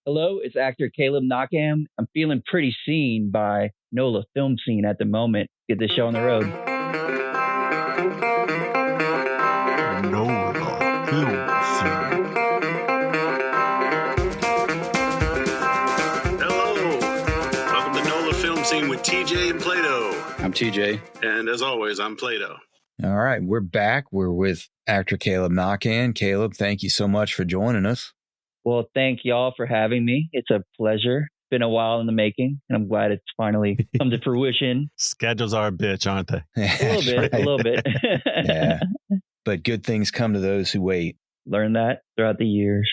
Hello, it's actor Kaleb Naquin. I'm feeling pretty seen by NOLA film scene at the moment. Get this show on the road. NOLA film scene. Hello, welcome to NOLA film scene with TJ and Plato. I'm TJ. And as always, I'm Plato. All right, we're back. We're with actor Kaleb Naquin. Kaleb, thank you so much for joining us. Well, thank y'all for having me. It's a pleasure. Been a while in the making, and I'm glad it's finally come to fruition. Schedules are a bitch, aren't they? A little bit. Yeah, but good things come to those who wait. Learned that throughout the years.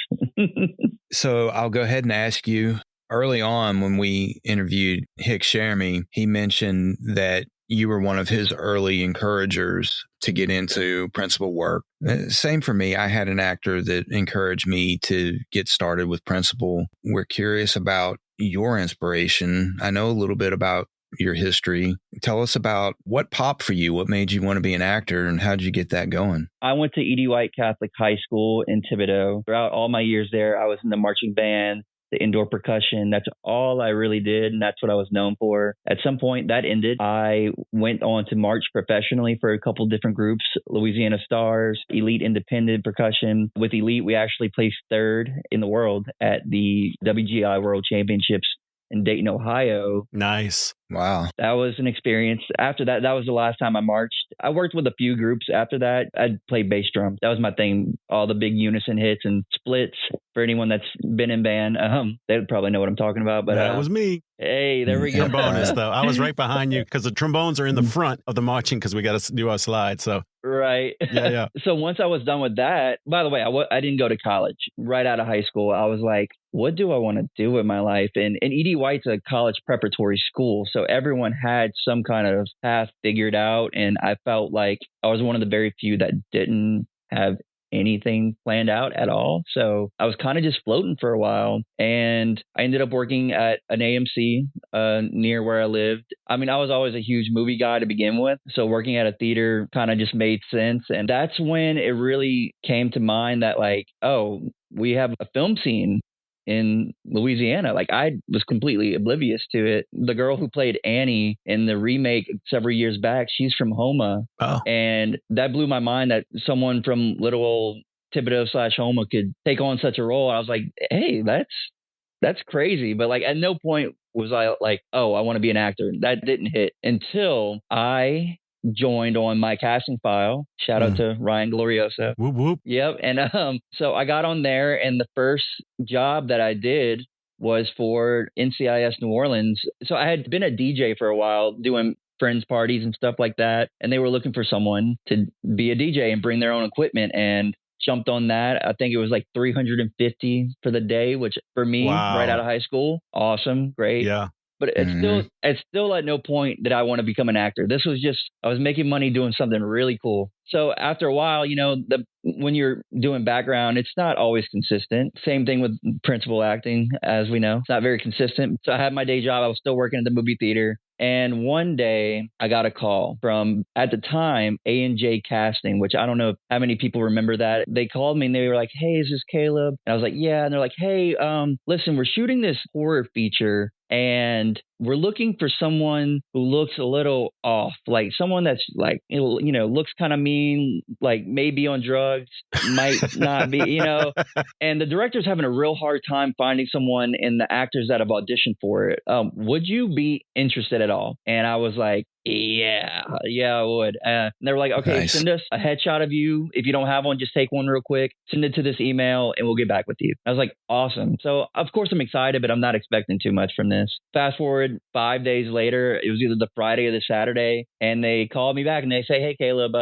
So I'll go ahead and ask you, early on when we interviewed Hick Sheremy, he mentioned that you were one of his early encouragers to get into principal work. Same for me. I had an actor that encouraged me to get started with principal. We're curious about your inspiration. I know a little bit about your history. Tell us about what popped for you, what made you want to be an actor, and how did you get that going? I went to E.D. White Catholic High School in Thibodaux. Throughout all my years there, I was in the marching band, the indoor percussion. That's all I really did, and that's what I was known for. At some point, that ended. I went on to march professionally for a couple different groups, Louisiana Stars, Elite Independent Percussion. With Elite, we actually placed third in the world at the WGI World Championships in Dayton, Ohio. Nice. Wow. That was an experience. After that, that was the last time I marched. I worked with a few groups after that. I'd play bass drum. That was my thing. All the big unison hits and splits. For anyone that's been in band, they'd probably know what I'm talking about. But that was me. Hey, there we go. Trombonist, though. I was right behind you because the trombones are in the front of the marching because we got to do our slide. So right. Yeah. So once I was done with that, by the way, I didn't go to college. Right out of high school, I was like, what do I want to do with my life? And E.D. White's a college preparatory school. So everyone had some kind of path figured out. And I felt like I was one of the very few that didn't have anything planned out at all. So I was kind of just floating for a while, and I ended up working at an AMC near where I lived. I mean, I was always a huge movie guy to begin with, so working at a theater kind of just made sense. And that's when it really came to mind that, like, oh, we have a film scene in Louisiana. Like, I was completely oblivious to it. The girl who played Annie in the remake several years back, she's from Houma. Oh. And that blew my mind that someone from little old Thibodaux/Houma could take on such a role. I was like, hey, that's crazy. But like, at no point was I like, oh, I want to be an actor. That didn't hit until I joined on my casting file. Shout out to Ryan Glorioso. Whoop, whoop. Yep. And so I got on there, and the first job that I did was for NCIS New Orleans. So I had been a DJ for a while, doing friends parties and stuff like that. And they were looking for someone to be a DJ and bring their own equipment, and jumped on that. I think it was like $350 for the day, which for me, right out of high school, awesome, great. Yeah. But it's still at no point did I want to become an actor. This was just, I was making money doing something really cool. So after a while, you know, when you're doing background, it's not always consistent. Same thing with principal acting, as we know. It's not very consistent. So I had my day job. I was still working at the movie theater. And one day I got a call from, at the time, A&J Casting, which I don't know how many people remember that. They called me and they were like, hey, is this Kaleb? And I was like, yeah. And they're like, hey, listen, we're shooting this horror feature, and we're looking for someone who looks a little off, like someone that's like, you know, looks kind of mean, like maybe on drugs, might not be, you know. And the director's having a real hard time finding someone in the actors that have auditioned for it. Would you be interested at all? And I was like, yeah, I would. And they were like, okay, nice. Send us a headshot of you. If you don't have one, just take one real quick. Send it to this email and we'll get back with you. I was like, awesome. So of course I'm excited, but I'm not expecting too much from this. Fast forward 5 days later, it was either the Friday or the Saturday, and they called me back and they say, hey, Kaleb,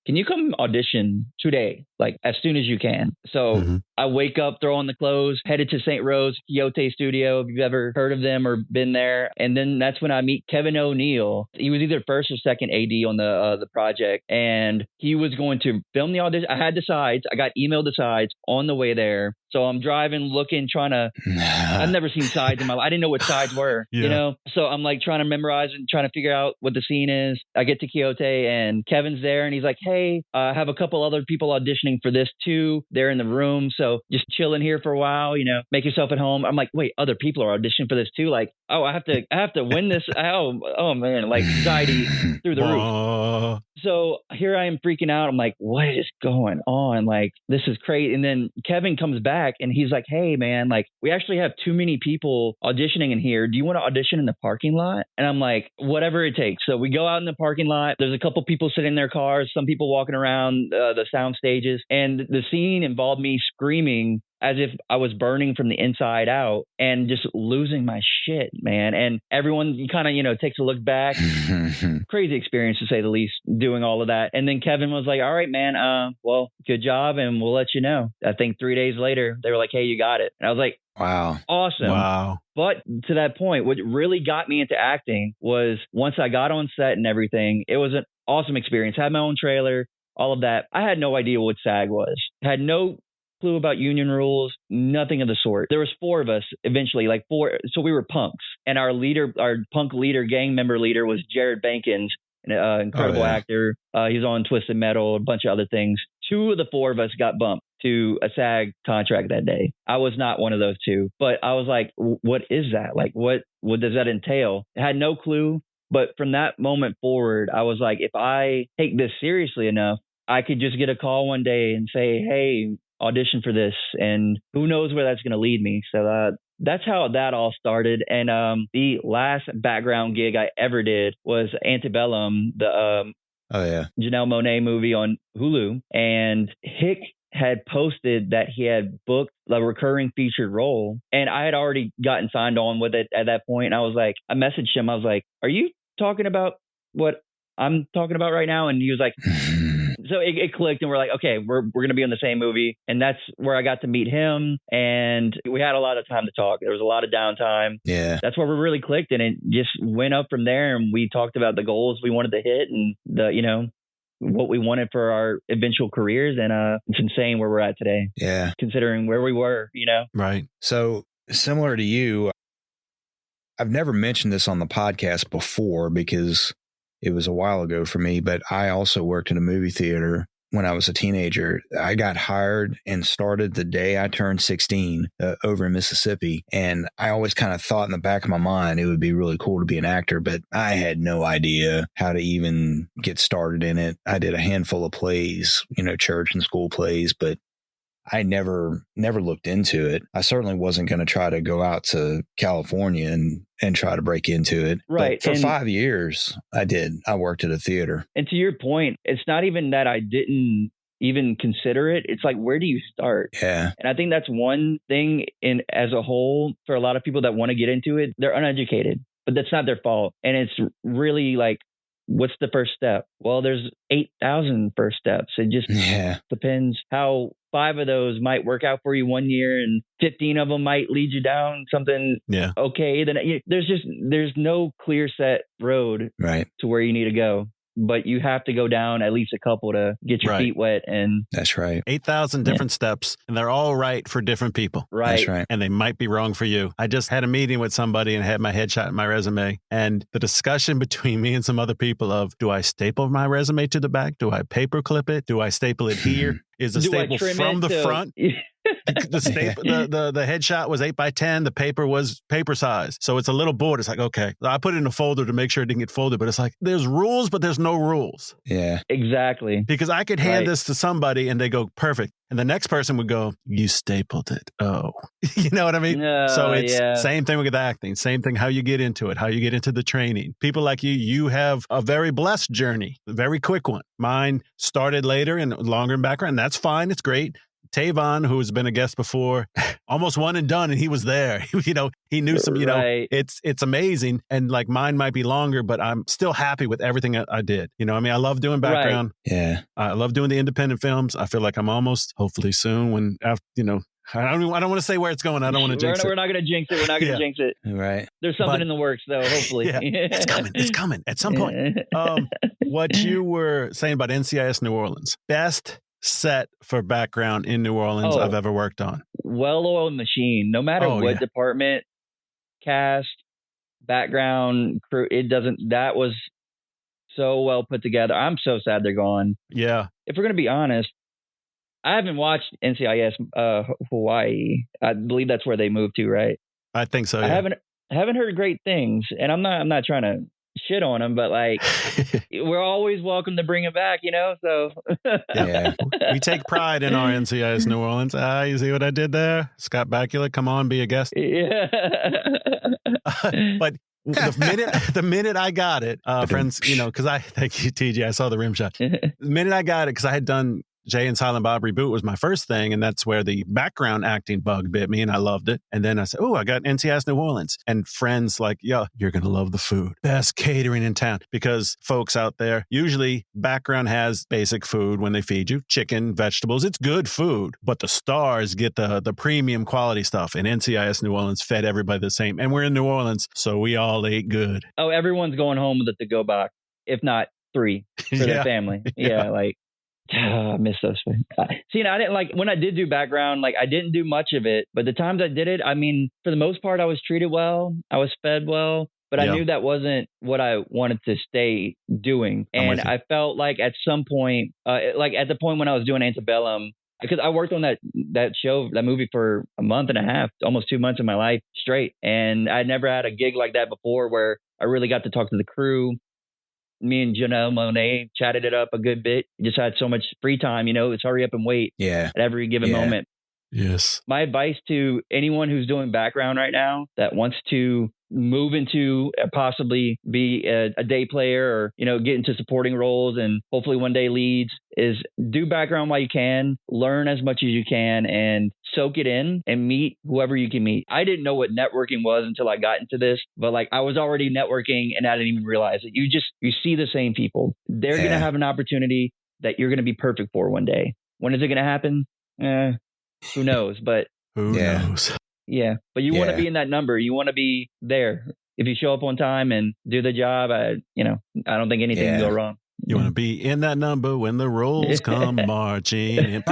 can you come audition today? Like as soon as you can. So I wake up, throw on the clothes, headed to St. Rose Quixote Studio. If you've ever heard of them or been there. And then that's when I meet Kevin O'Neill. He was either first or second AD on the project, and he was going to film the audition. I had the sides. I got emailed the sides on the way there. So I'm driving, looking, trying to, I've never seen sides in my life. I didn't know what sides were, you know? So I'm like trying to memorize and trying to figure out what the scene is. I get to Quixote and Kevin's there and he's like, hey, I have a couple other people auditioning for this too. They're in the room. So just chill in here for a while, you know, make yourself at home. I'm like, wait, other people are auditioning for this too. Like, oh, I have to win this. Oh man, like anxiety through the roof. So here I am freaking out. I'm like, what is going on? Like, this is crazy. And then Kevin comes back and he's like, hey man, like we actually have too many people auditioning in here. Do you want to audition in the parking lot? And I'm like, whatever it takes. So we go out in the parking lot. There's a couple people sitting in their cars, some people walking around the sound stages. And the scene involved me screaming as if I was burning from the inside out and just losing my shit, man. And everyone kind of, you know, takes a look back. Crazy experience to say the least, doing all of that. And then Kevin was like, all right, man, well, good job. And we'll let you know. I think 3 days later, they were like, hey, you got it. And I was like, wow. Awesome. Wow. But to that point, what really got me into acting was once I got on set and everything, it was an awesome experience. Had my own trailer, all of that. I had no idea what SAG was. Had no clue about union rules, nothing of the sort. There was 4 of us eventually, like 4. So we were punks. And our punk leader, gang member leader was Jared Bankins, an incredible actor. He's on Twisted Metal, a bunch of other things. 2 of the 4 of us got bumped to a SAG contract that day. I was not one of those 2, but I was like, what is that? Like, what does that entail? I had no clue. But from that moment forward, I was like, if I take this seriously enough, I could just get a call one day and say, hey, audition for this, and who knows where that's going to lead me. So that's how that all started. And the last background gig I ever did was Antebellum, the Janelle Monáe movie on Hulu. And Hick had posted that he had booked a recurring featured role, and I had already gotten signed on with it at that point. And I was like, I messaged him. I was like, are you talking about what I'm talking about right now? And he was like, so it clicked, and we're like, okay, we're going to be in the same movie. And that's where I got to meet him. And we had a lot of time to talk. There was a lot of downtime. Yeah. That's where we really clicked. And it just went up from there. And we talked about the goals we wanted to hit and what we wanted for our eventual careers. And it's insane where we're at today. Yeah. Considering where we were, Right. So similar to you, I've never mentioned this on the podcast before because it was a while ago for me, but I also worked in a movie theater when I was a teenager. I got hired and started the day I turned 16 over in Mississippi. And I always kind of thought in the back of my mind, it would be really cool to be an actor, but I had no idea how to even get started in it. I did a handful of plays, church and school plays, but I never looked into it. I certainly wasn't going to try to go out to California and try to break into it. Right. But for 5 years, I did. I worked at a theater. And to your point, it's not even that I didn't even consider it. It's like, where do you start? Yeah. And I think that's one thing as a whole for a lot of people that want to get into it. They're uneducated, but that's not their fault. And it's really like, what's the first step? Well, there's 8,000 first steps. It just depends how 5 of those might work out for you one year and 15 of them might lead you down something okay. Then there's no clear set road to where you need to go. But you have to go down at least a couple to get your feet wet. And that's right. 8,000 different steps, and they're all right for different people. Right. That's right. And they might be wrong for you. I just had a meeting with somebody and had my headshot and my resume. And the discussion between me and some other people of, do I staple my resume to the back? Do I paper clip it? Do I staple it here? Is the staple from the front? The headshot was 8x10. The paper was paper size. So it's a little board. It's like, okay, I put it in a folder to make sure it didn't get folded, but it's like, there's rules, but there's no rules. Yeah, exactly. Because I could hand this to somebody and they go, perfect. And the next person would go, you stapled it. Oh, you know what I mean? So it's same thing with acting, same thing, how you get into it, how you get into the training. People like you have a very blessed journey, a very quick one. Mine started later and longer in background. That's fine. It's great. Tavon, who's been a guest before, almost one and done, and he was there. He knew some, it's amazing. And like mine might be longer, but I'm still happy with everything I did. I love doing background. Right. Yeah. I love doing the independent films. I feel like I'm almost, hopefully soon, when, I don't want to say where it's going. I don't want to jinx it. We're not going to jinx it. We're not going to jinx it. Right. There's something in the works, though, hopefully. It's coming. It's coming at some point. What you were saying about NCIS New Orleans, best set for background in New Orleans I've ever worked on. Well-oiled machine. No matter what department, cast, background, crew, that was so well put together. I'm so sad they're gone. Yeah. If we're going to be honest, I haven't watched NCIS Hawaii. I believe that's where they moved to, right? I think so. Yeah. I haven't heard great things, and I'm not trying to shit on them, but like we're always welcome to bring it back, So we take pride in our NCIS New Orleans. You see what I did there, Scott Bakula? Come on, be a guest. Yeah. But the minute I got it, friends, because thank you, TJ. I saw the rim shot. The minute I got it, because I had done Jay and Silent Bob Reboot was my first thing, and that's where the background acting bug bit me, and I loved it. And then I said, I got NCIS New Orleans. And friends like, you're going to love the food. Best catering in town. Because folks out there, usually background has basic food when they feed you, chicken, vegetables. It's good food, but the stars get the premium quality stuff. And NCIS New Orleans fed everybody the same. And we're in New Orleans, so we all ate good. Oh, everyone's going home with a to-go box, if not 3 for their family. I miss those things. See, and I didn't when I did do background, I didn't do much of it, but the times I did it, I mean, for the most part, I was treated well. I was fed well, but I knew that wasn't what I wanted to stay doing. And I felt like at some point, at the point when I was doing Antebellum, because I worked on that movie for a month and a half, almost 2 months of my life straight. And I never had a gig like that before where I really got to talk to the crew. Me and Janelle Monáe chatted it up a good bit. Just had so much free time, it's hurry up and wait at every given moment. Yes. My advice to anyone who's doing background right now that wants to move into possibly be a day player or, get into supporting roles and hopefully one day leads is do background while you can, learn as much as you can and soak it in and meet whoever you can meet. I didn't know what networking was until I got into this, but I was already networking and I didn't even realize it. You see the same people. They're going to have an opportunity that you're going to be perfect for one day. When is it going to happen? Who knows? But who knows? Yeah. But you want to be in that number. You want to be there. If you show up on time and do the job, I don't think anything can go wrong. You want to be in that number when the rolls come marching. And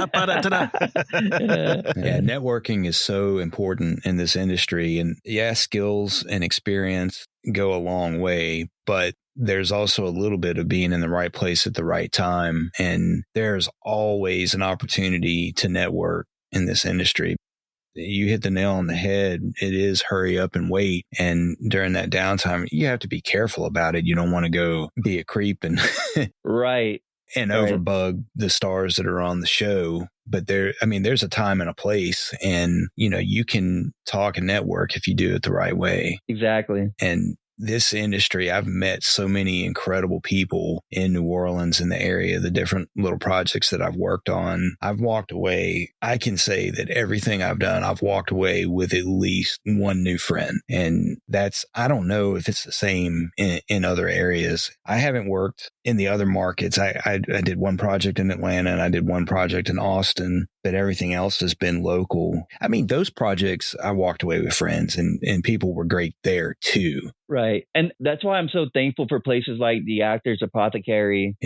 networking is so important in this industry. And skills and experience go a long way, but there's also a little bit of being in the right place at the right time. And there's always an opportunity to network in this industry. You hit the nail on the head. It is hurry up and wait. And during that downtime, you have to be careful about it. You don't want to go be a creep and and overbug the stars that are on the show. But there's a time and a place, and you can talk and network if you do it the right way. Exactly. And this industry, I've met so many incredible people in New Orleans, in the area, the different little projects that I've worked on. I've walked away. I can say that everything I've done, I've walked away with at least one new friend. And I don't know if it's the same in other areas. I haven't worked in the other markets. I did one project in Atlanta and I did one project in Austin, but everything else has been local. I mean, those projects, I walked away with friends and people were great there too. Right. And that's why I'm so thankful for places like the Actors Apothecary.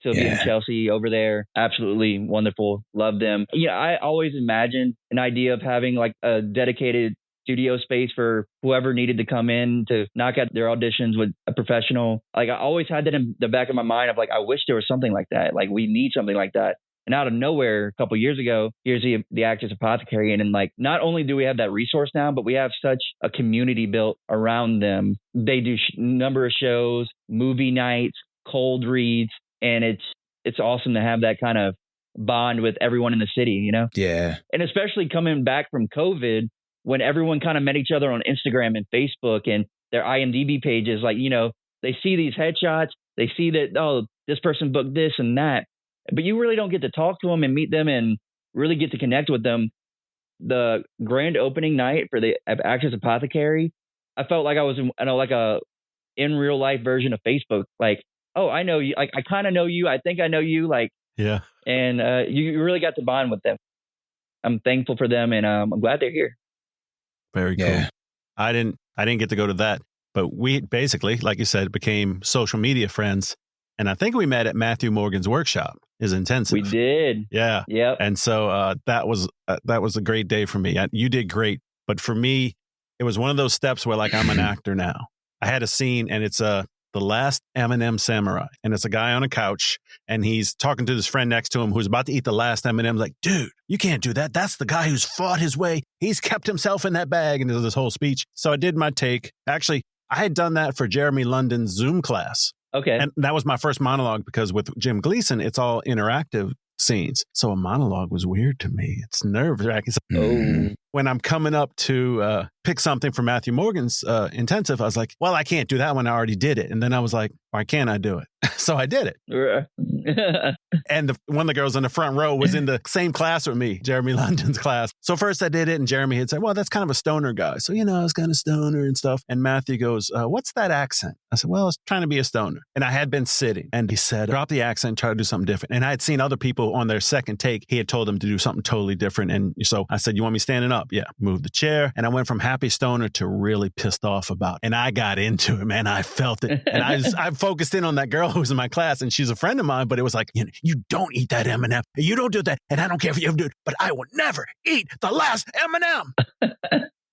Sylvia and Chelsea over there. Absolutely wonderful. Love them. I always imagined an idea of having a dedicated studio space for whoever needed to come in to knock out their auditions with a professional. I always had that in the back of my mind of I wish there was something like that. We need something like that. And out of nowhere, a couple of years ago, here's the Actors Apothecary. And not only do we have that resource now, but we have such a community built around them. They do number of shows, movie nights, cold reads. And it's awesome to have that kind of bond with everyone in the city, Yeah. And especially coming back from COVID, when everyone kind of met each other on Instagram and Facebook and their IMDb pages, they see these headshots, they see that, this person booked this and that. But you really don't get to talk to them and meet them and really get to connect with them. The grand opening night for the Actors Apothecary, I felt like I was in real life version of Facebook. I know you. I kind of know you. I think I know you. And you really got to bond with them. I'm thankful for them, and I'm glad they're here. Very cool. I didn't get to go to that, but we basically, like you said, became social media friends. And I think we met at Matthew Morgan's workshop. is intensive. We did. Yeah. Yep. And so that was a great day for me. You did great. But for me, it was one of those steps where like I'm an actor now. I had a scene and it's The Last M&M Samurai. And it's a guy on a couch and he's talking to this friend next to him who's about to eat the last M&M. Like, dude, you can't do that. That's the guy who's fought his way. He's kept himself in that bag. And there's this whole speech. So I did my take. Actually, I had done that for Jeremy London's Zoom class. Okay. And that was my first monologue because with Jim Gleason, it's all interactive scenes. So a monologue was weird to me. It's nerve-wracking. When I'm coming up to pick something for Matthew Morgan's intensive, I was like, well, I can't do that one. I already did it. And then I was like, why can't I do it? So I did it. And one of the girls in the front row was in the same class with me, Jeremy London's class. So first I did it and Jeremy had said, well, that's kind of a stoner guy. So, I was kind of stoner and stuff. And Matthew goes, what's that accent? I said, well, I was trying to be a stoner. And I had been sitting and he said, drop the accent, try to do something different. And I had seen other people on their second take. He had told them to do something totally different. And so I said, you want me standing up? Yeah. Move the chair. And I went from happy stoner to really pissed off about it. And I got into it, man. I felt it. And I focused in on that girl who was in my class and she's a friend of mine, but it was like, you don't eat that M&M. You don't do that. And I don't care if you ever do it, but I will never eat the last M&M.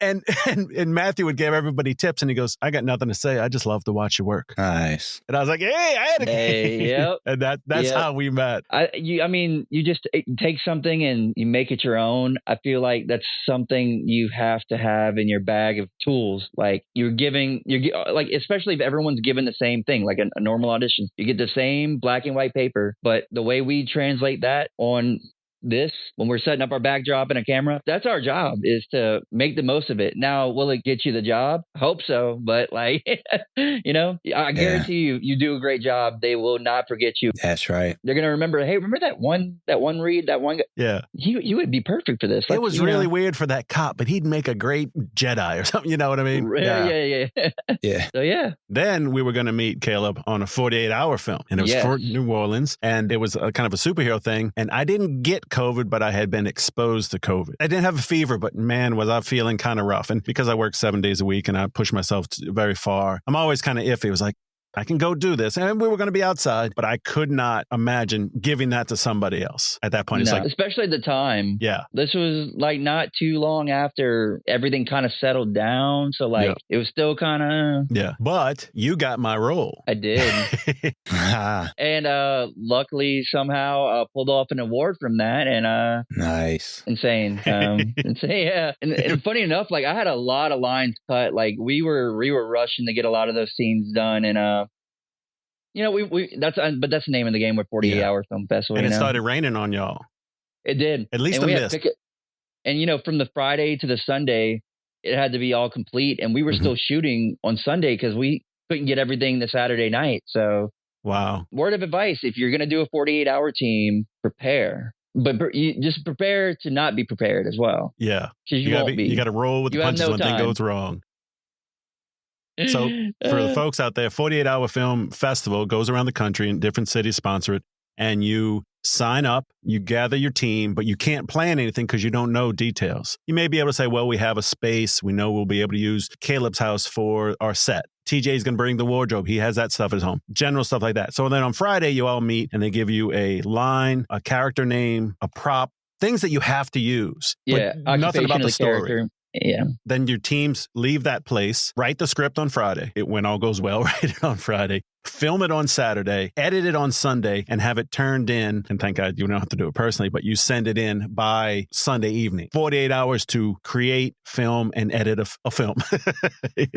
And Matthew would give everybody tips and he goes, I got nothing to say. I just love to watch you work. Nice. And I was like, hey, I had a yep. And that's how we met. You just take something and you make it your own. I feel like that's something you have to have in your bag of tools. Like especially if everyone's given the same thing, like a normal audition, you get the same black and white paper, but the way we translate that on this, when we're setting up our backdrop and a camera, that's our job, is to make the most of it. Now, will it get you the job? Hope so. But I guarantee you do a great job. They will not forget you. That's right. They're going to remember, hey, remember that one read, that one guy? Yeah. You would be perfect for this. It was really weird for that cop, but he'd make a great Jedi or something. You know what I mean? Yeah. Yeah. So, yeah. Then we were going to meet Kaleb on a 48-hour film. And it was for New Orleans. And it was a kind of a superhero thing. And I didn't get COVID, but I had been exposed to COVID. I didn't have a fever, but man, was I feeling kind of rough. And because I work 7 days a week and I push myself very far, I'm always kind of iffy. It was like, I can go do this. And we were going to be outside, but I could not imagine giving that to somebody else at that point. No, it's like, especially at the time. Yeah. This was like not too long after everything kind of settled down. So it was still kind of. Yeah. But you got my role. I did. And luckily somehow pulled off an award from that. And nice. Insane. Yeah. And funny enough, I had a lot of lines cut. We were rushing to get a lot of those scenes done. And that's the name of the game with 48-hour film festival. And it started raining on y'all. It did. At least a mist. And from the Friday to the Sunday, it had to be all complete. And we were still shooting on Sunday because we couldn't get everything the Saturday night. So, wow. Word of advice: if you're going to do a 48-hour team, prepare. But you just prepare to not be prepared as well. Yeah, because you won't be. You got to roll with the punches when things goes wrong. So for the folks out there, 48-hour film festival goes around the country and different cities sponsor it. And you sign up, you gather your team, but you can't plan anything because you don't know details. You may be able to say, well, we have a space. We know we'll be able to use Kaleb's house for our set. TJ's going to bring the wardrobe. He has that stuff at his home. General stuff like that. So then on Friday, you all meet and they give you a line, a character name, a prop, things that you have to use. Yeah. Nothing about the story. Character. Yeah. Then your teams leave that place, write the script on Friday. When all goes well, write it on Friday, film it on Saturday, edit it on Sunday, and have it turned in. And thank God you don't have to do it personally, but you send it in by Sunday evening. 48 hours to create, film, and edit a film.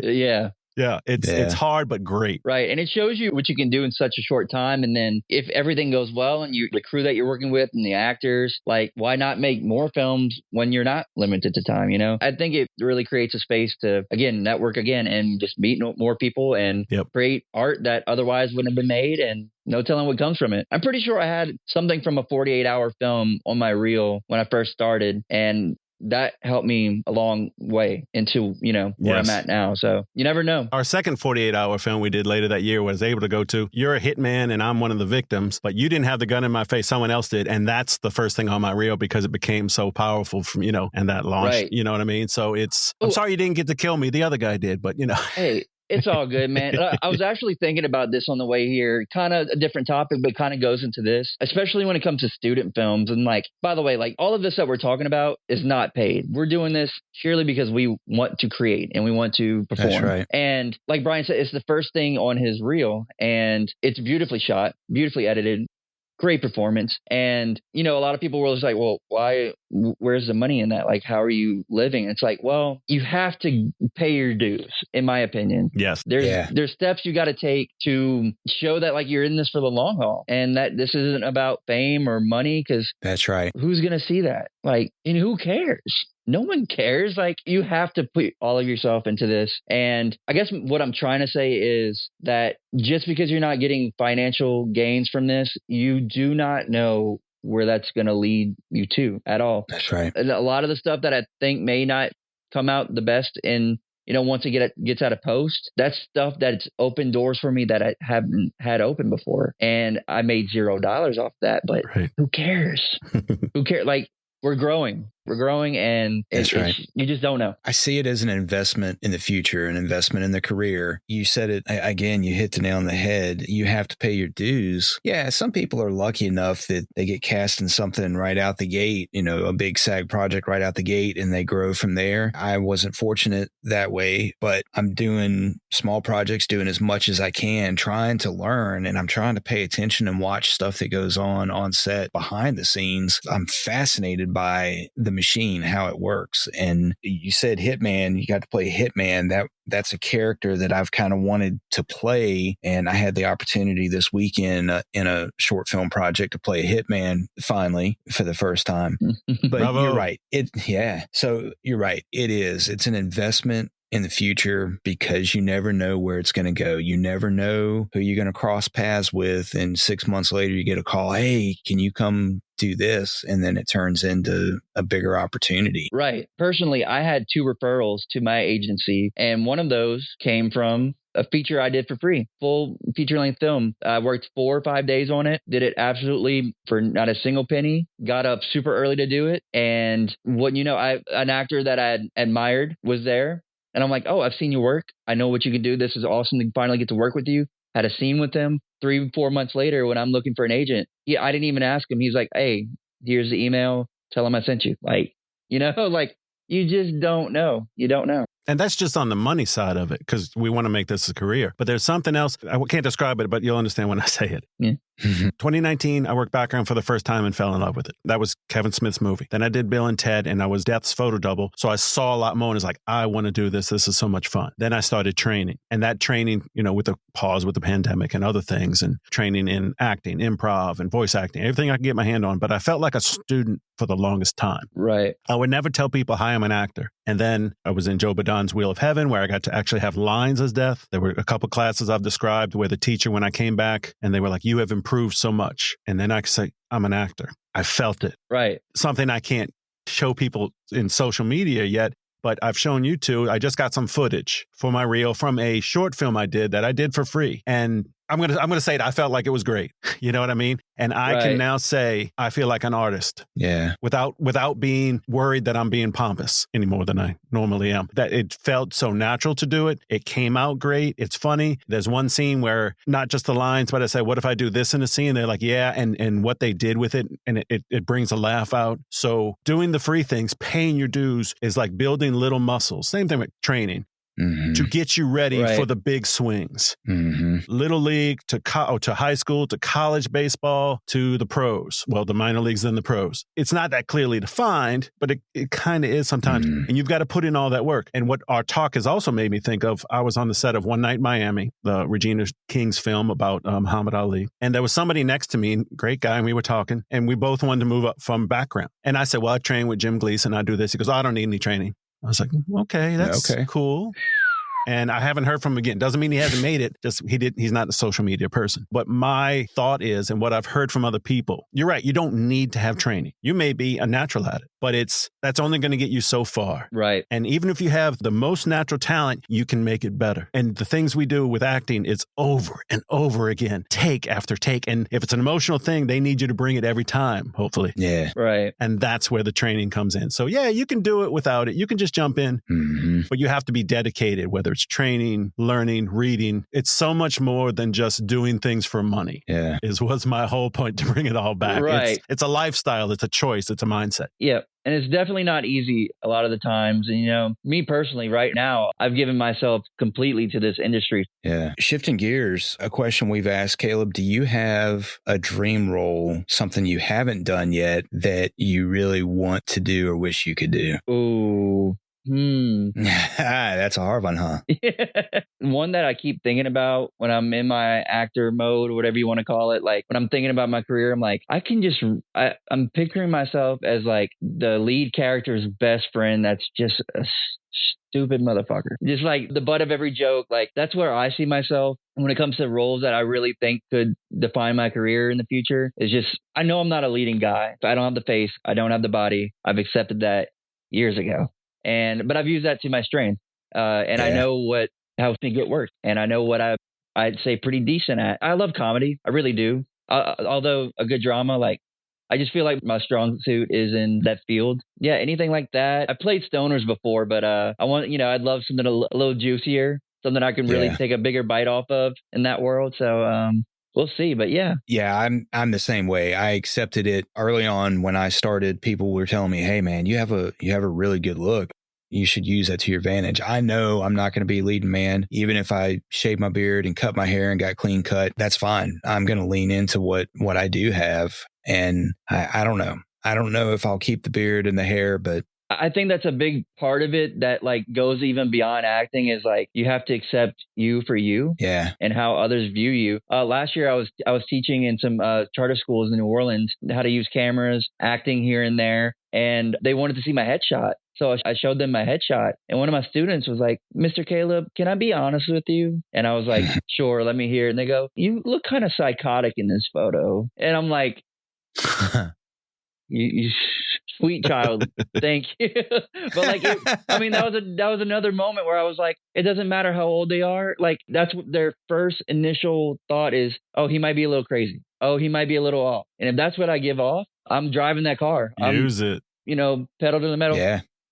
Yeah. Yeah, it's hard, but great. Right. And it shows you what you can do in such a short time. And then if everything goes well and the crew that you're working with and the actors, why not make more films when you're not limited to time? I think it really creates a space to, again, network again and just meet more people and create art that otherwise wouldn't have been made. And no telling what comes from it. I'm pretty sure I had something from a 48-hour film on my reel when I first started. And that helped me a long way into, where I'm at now. So you never know. Our second 48-hour film we did later that year was able to go to, you're a hitman and I'm one of the victims, but you didn't have the gun in my face. Someone else did. And that's the first thing on my reel because it became so powerful from, and that launch, you know what I mean? So I'm sorry you didn't get to kill me. The other guy did, but Hey, It's all good, man. I was actually thinking about this on the way here, kind of a different topic, but kind of goes into this, especially when it comes to student films. And like, by the way, like all of this that we're talking about is not paid. We're doing this purely because we want to create and we want to perform. That's right. And like Brian said, it's the first thing on his reel, and it's beautifully shot, beautifully edited. Great performance. And, you know, a lot of people were just like, well, where's the money in that? Like, how are you living? It's like, well, you have to pay your dues, in my opinion. Yes. There's steps you got to take to show that like you're in this for the long haul and that this isn't about fame or money. Cause that's right. Who's going to see that? Like, and who cares? No one cares. Like, you have to put all of yourself into this. And I guess what I'm trying to say is that just because you're not getting financial gains from this, you do not know where that's going to lead you to at all. That's right. A lot of the stuff that I think may not come out the best in, you know, once it gets out of post, that's stuff that's opened doors for me that I haven't had open before. And I made $0 off that, but who cares? Who cares? Like, we're growing, and that's right. You just don't know. I see it as an investment in the future, an investment in the career. You said it again, you hit the nail on the head. You have to pay your dues. Yeah, some people are lucky enough that they get cast in something right out the gate, you know, a big SAG project right out the gate, and they grow from there. I wasn't fortunate that way, but I'm doing small projects, doing as much as I can, trying to learn, and I'm trying to pay attention and watch stuff that goes on set behind the scenes. I'm fascinated by the machine, how it works. And you said Hitman, you got to play Hitman. That's a character that I've kind of wanted to play. And I had the opportunity this weekend in a short film project to play a Hitman finally for the first time. But Bravo. You're right. So you're right. It's an investment in the future because you never know where it's going to go. You never know who you're going to cross paths with. And 6 months later, you get a call. Hey, can you come do this? And then it turns into a bigger opportunity. Right. Personally, I had 2 referrals to my agency, and one of those came from a feature I did for free, full feature-length film. I worked 4 or 5 days on it, did it absolutely for not a single penny, got up super early to do it. And what you know, an actor that I admired was there. And I'm like, oh, I've seen your work. I know what you can do. This is awesome to finally get to work with you. Had a scene with him. 3-4 months later, when I'm looking for an agent, I didn't even ask him. He's like, hey, here's the email. Tell him I sent you. Like, you know, like you just don't know. You don't know. And that's just on the money side of it, because we want to make this a career. But there's something else. I can't describe it, but you'll understand when I say it. Yeah. 2019, I worked background for the first time and fell in love with it. That was Kevin Smith's movie. Then I did Bill and Ted, and I was Death's photo double. So I saw a lot more, and it's like, I want to do this. This is so much fun. Then I started training. And that training, you know, with the pause with the pandemic and other things, and training in acting, improv, and voice acting, everything I could get my hand on. But I felt like a student for the longest time. Right. I would never tell people, hi, I'm an actor. And then I was in Joe Badon's Wheel of Heaven, where I got to actually have lines as Death. There were a couple classes I've described where the teacher, when I came back, and they were like, you have improved so much. And then I could say, I'm an actor. I felt it. Right. Something I can't show people in social media yet, but I've shown you two. I just got some footage for my reel from a short film I did that I did for free. And I'm gonna say it. I felt like it was great. You know what I mean? And I can now say I feel like an artist. Yeah. Without being worried that I'm being pompous any more than I normally am. That it felt so natural to do it. It came out great. It's funny. There's one scene where not just the lines, but I say, what if I do this in a scene? They're like, yeah. And what they did with it, and it brings a laugh out. So doing the free things, paying your dues, is like building little muscles. Same thing with training. Mm-hmm. To get you ready for the big swings. Mm-hmm. Little league to high school, to college baseball, to the pros. Well, the minor leagues and the pros. It's not that clearly defined, but it kind of is sometimes. Mm-hmm. And you've got to put in all that work. And what our talk has also made me think of, I was on the set of One Night in Miami, the Regina King's film about Muhammad Ali. And there was somebody next to me, great guy, and we were talking, and we both wanted to move up from background. And I said, well, I train with Jim Gleason. I do this. He goes, I don't need any training. I was like, okay, that's cool. And I haven't heard from him again. Doesn't mean he hasn't made it. Just he's not a social media person. But my thought is, and what I've heard from other people, you're right. You don't need to have training. You may be a natural at it, but that's only going to get you so far. Right. And even if you have the most natural talent, you can make it better. And the things we do with acting, it's over and over again, take after take. And if it's an emotional thing, they need you to bring it every time, hopefully. Yeah. Right. And that's where the training comes in. So yeah, you can do it without it. You can just jump in, but you have to be dedicated, whether it's it's training, learning, reading. It's so much more than just doing things for money. Yeah. Was my whole point to bring it all back. Right. It's a lifestyle. It's a choice. It's a mindset. Yeah. And it's definitely not easy a lot of the times. And, you know, me personally, right now, I've given myself completely to this industry. Yeah. Shifting gears, a question we've asked, Kaleb, do you have a dream role, something you haven't done yet that you really want to do or wish you could do? Ooh. That's a hard one, huh? One that I keep thinking about when I'm in my actor mode, or whatever you want to call it. Like when I'm thinking about my career, I'm like, I'm picturing myself as like the lead character's best friend. That's just a stupid motherfucker. Just like the butt of every joke. Like that's where I see myself when it comes to roles that I really think could define my career in the future. Is just, I know I'm not a leading guy. I don't have the face. I don't have the body. I've accepted that years ago. But I've used that to my strength. And I know how I think it works. And I know what I'd say pretty decent at. I love comedy. I really do. Although a good drama, like I just feel like my strong suit is in that field. Yeah, anything like that. I played stoners before, but I'd love something a little juicier, something I can really take a bigger bite off of in that world. So we'll see, but yeah. Yeah, I'm the same way. I accepted it early on when I started. People were telling me, "Hey man, you have a really good look. You should use that to your advantage." I know I'm not going to be leading man. Even if I shave my beard and cut my hair and got clean cut, that's fine. I'm going to lean into what I do have. And I don't know. I don't know if I'll keep the beard and the hair, but I think that's a big part of it that like goes even beyond acting, is like you have to accept you for you, and how others view you. Last year I was teaching in some charter schools in New Orleans how to use cameras, acting here and there, and they wanted to see my headshot. So I showed them my headshot, and one of my students was like, "Mr. Kaleb, can I be honest with you?" And I was like, "Sure, let me hear it." And they go, "You look kind of psychotic in this photo." And I'm like, you sweet child, thank you. But like, that was another moment where I was like, it doesn't matter how old they are. Like that's what their first initial thought is. Oh, he might be a little crazy. Oh, he might be a little off. And if that's what I give off, I'm driving that car. Use it. Pedal to the metal.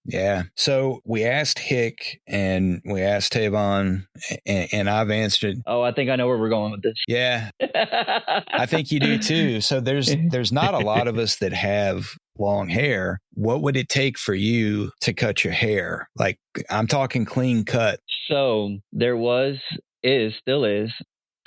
Yeah. So we asked Hick and we asked Tavon, and I've answered. Oh, I think I know where we're going with this. Yeah. I think you do too. So there's not a lot of us that have long hair. What would it take for you to cut your hair? Like I'm talking clean cut. So there still is,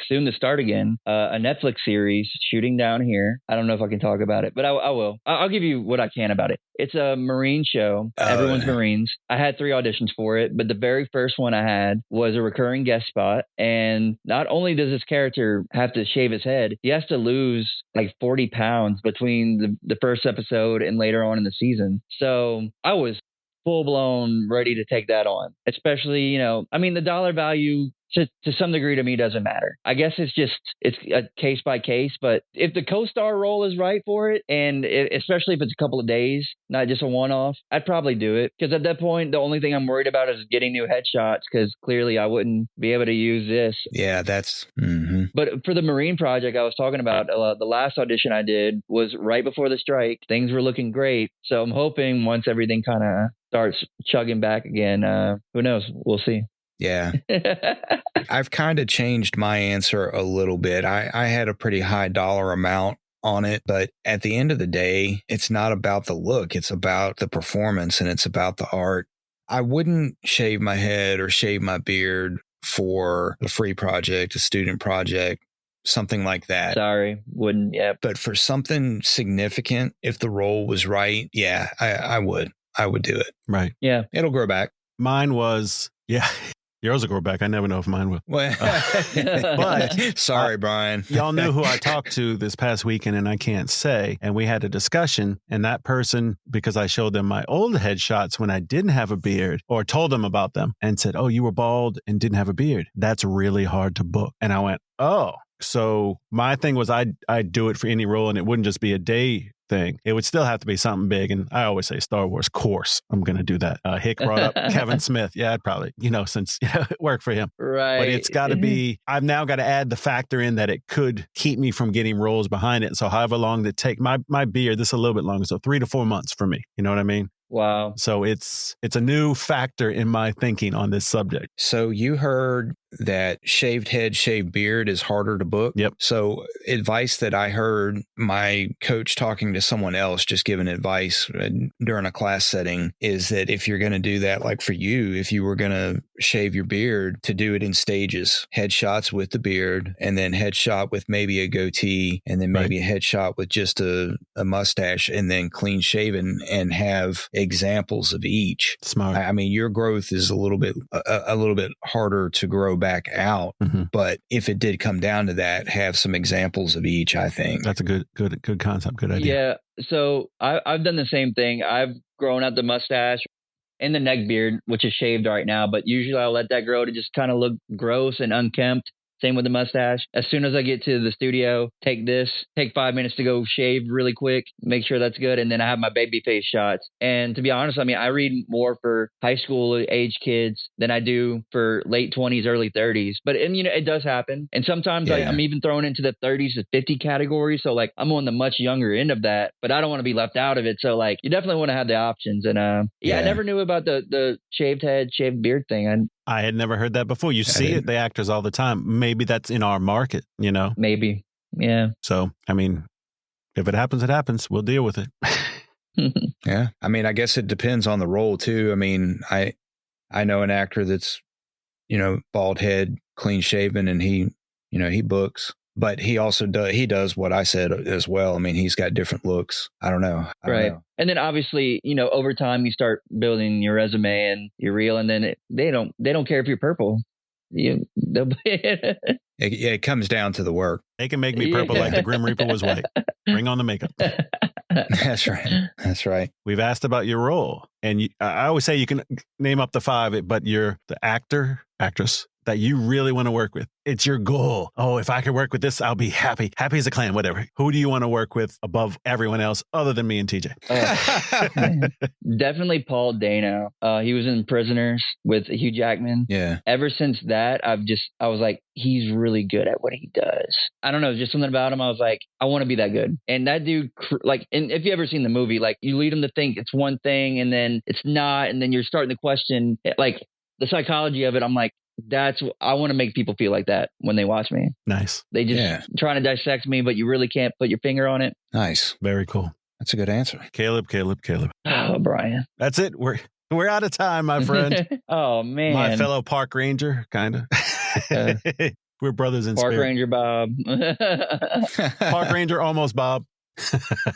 soon to start again, a Netflix series shooting down here. I don't know if I can talk about it, but I will. I'll give you what I can about it. It's a Marine show. Everyone's Marines. I had 3 auditions for it, but the very first one I had was a recurring guest spot. And not only does this character have to shave his head, he has to lose like 40 pounds between the first episode and later on in the season. So I was full blown ready to take that on, especially, the dollar value to some degree to me doesn't matter. I guess it's a case by case, but if the co-star role is right for it, and especially if it's a couple of days, not just a one-off, I'd probably do it. Because at that point, the only thing I'm worried about is getting new headshots, because clearly I wouldn't be able to use this. Yeah, that's... Mm-hmm. But for the Marine project I was talking about, the last audition I did was right before the strike. Things were looking great. So I'm hoping once everything kind of starts chugging back again, who knows? We'll see. Yeah. I've kind of changed my answer a little bit. I had a pretty high dollar amount on it, but at the end of the day, it's not about the look. It's about the performance, and it's about the art. I wouldn't shave my head or shave my beard for a free project, a student project, something like that. Sorry, wouldn't. Yeah. But for something significant, if the role was right, yeah, I would do it. Right. Yeah. It'll grow back. Mine was, yours will grow back. I never know if mine will. Well, but sorry, Brian. Y'all knew who I talked to this past weekend, and I can't say. And we had a discussion, and that person, because I showed them my old headshots when I didn't have a beard, or told them about them and said, "Oh, you were bald and didn't have a beard. That's really hard to book." And I went, "Oh." So my thing was I'd do it for any role, and it wouldn't just be a day thing. It would still have to be something big. And I always say Star Wars, course, I'm going to do that. Hick brought up Kevin Smith. Yeah, I'd probably, since it worked for him. Right. But it's got to be, I've now got to add the factor in that it could keep me from getting roles behind it. So however long it take, my beard, this is a little bit longer. So 3 to 4 months for me. You know what I mean? Wow. So it's a new factor in my thinking on this subject. So you heard that shaved head, shaved beard is harder to book. Yep. So advice that I heard my coach talking to someone else, just giving advice during a class setting, is that if you're going to do that, like for you, if you were going to shave your beard, to do it in stages, headshots with the beard, and then headshot with maybe a goatee, and then maybe a headshot with just a mustache, and then clean shaven, and have examples of each. Smart. I mean, your growth is a little bit harder to grow back out, but if it did come down to that, have some examples of each. I think that's a good concept. Good idea. Yeah. So I've done the same thing. I've grown out the mustache and the neck beard, which is shaved right now, but usually I'll let that grow to just kind of look gross and unkempt. Same with the mustache. As soon as I get to the studio, take 5 minutes to go shave really quick, make sure that's good. And then I have my baby face shots. And to be honest, I mean, I read more for high school age kids than I do for late 20s, early 30s. But, and you know, it does happen. And sometimes I'm even thrown into the 30s to 50 category. So like I'm on the much younger end of that, but I don't want to be left out of it. So like you definitely want to have the options. And I never knew about the shaved head, shaved beard thing. I had never heard that before. You see it, the actors all the time. Maybe that's in our market, you know? Maybe. Yeah. So, I mean, if it happens, it happens. We'll deal with it. Yeah. I mean, I guess it depends on the role too. I mean, I know an actor that's, you know, bald head, clean shaven, and he books, but he also does what I said as well. I mean, he's got different looks. I don't know. Right. And then obviously, you know, over time you start building your resume and your reel, and then they don't care if you're purple. It comes down to the work. They can make me purple like the Grim Reaper was white. Bring on the makeup. That's right. That's right. We've asked about your role, and I always say you can name up the 5, but you're the actor, actress that you really want to work with. It's your goal. Oh, if I could work with this, I'll be happy. Happy as a clam, whatever. Who do you want to work with above everyone else other than me and TJ? Definitely Paul Dano. He was in Prisoners with Hugh Jackman. Yeah. Ever since that, I was like, he's really good at what he does. I don't know, just something about him. I was like, I want to be that good. And that dude, and if you ever seen the movie, like you lead him to think it's one thing and then it's not. And then you're starting to question like the psychology of it. I'm like, I want to make people feel like that when they watch me. Nice. They just trying to dissect me, but you really can't put your finger on it. Nice. Very cool. That's a good answer. Caleb. Oh, Brian. That's it. We're out of time, my friend. Oh, man. My fellow park ranger, kind of. We're brothers in Park spirit. Ranger Bob. Park Ranger, almost Bob.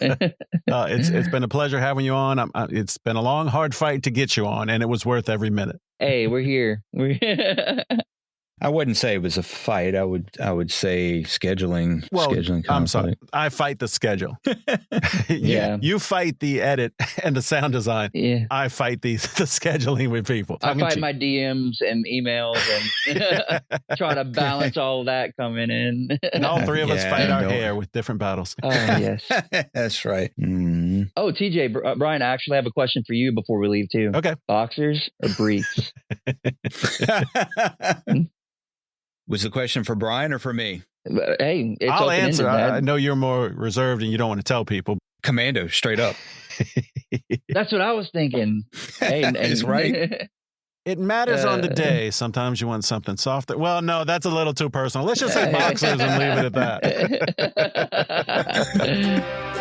It's been a pleasure having you on. It's been a long, hard fight to get you on, and it was worth every minute. Hey, we're here. I wouldn't say it was a fight. I would say scheduling. Well, scheduling conflict. I'm sorry. I fight the schedule. Yeah. You fight the edit and the sound design. Yeah. I fight the scheduling with people. I fight my DMs and emails and try to balance all that coming in. And all 3 of us fight our hair with different battles. Oh, yes. That's right. Mm. Oh, TJ, Brian, I actually have a question for you before we leave too. Okay. Boxers or briefs? Was the question for Brian or for me? Hey, it's I'll open-ended, answer. Dad. I know you're more reserved and you don't want to tell people. Commando, straight up. That's what I was thinking. Hey, It's right. It matters on the day. Sometimes you want something softer. Well, no, that's a little too personal. Let's just say boxers and leave it at that.